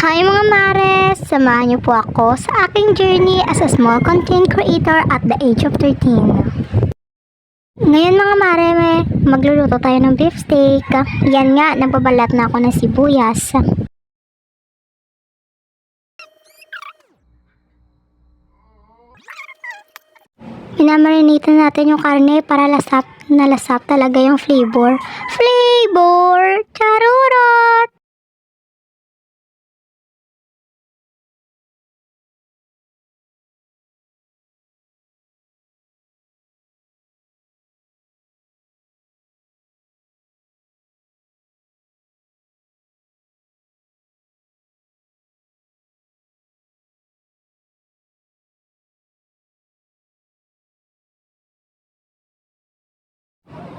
Hi mga mares! Samahan niyo po ako sa aking journey as a small content creator at the age of 13. Ngayon mga mare, magluluto tayo ng beef steak. Yan nga, nagbabalat na ako ng sibuyas. Pinamarinate natin yung karne para lasap talaga yung flavor. Flavor! Charurot!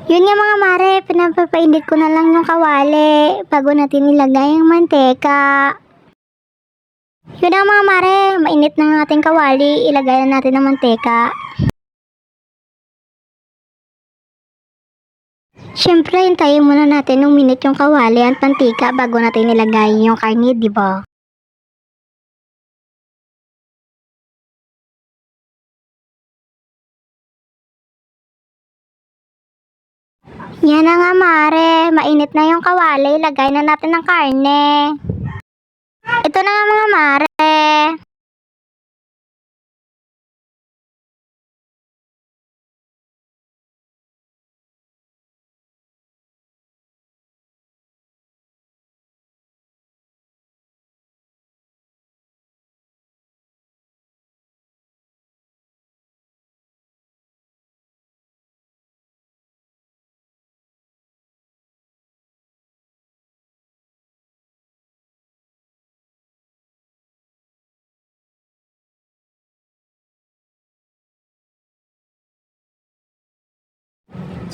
Yun nga mga mare, pinapapainit ko na lang yung kawali bago natin ilagay yung manteka. Yun na mga mare, mainit na ang ating kawali, ilagay na natin ang manteka. Siyempre, hintayin muna natin ng minute yung kawali at mantika bago natin ilagay yung karne, di ba? Yan na nga mare, mainit na yung kawali, ilagay na natin ang karne. Ito na nga mga mare.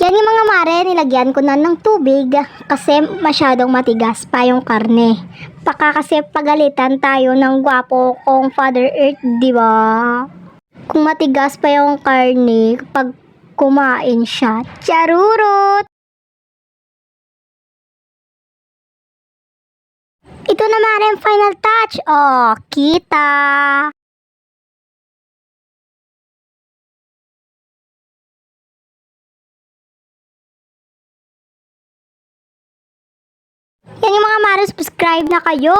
Yan yung mga mare, nilagyan ko na ng tubig kasi masyadong matigas pa yung karne. Baka kasi pagalitan tayo ng gwapo kong Father Earth, di ba? Kung matigas pa yung karne pag kumain siya. Charurot! Ito na mare ang final touch. Oh, kita! Yan yung mga mare, subscribe na kayo.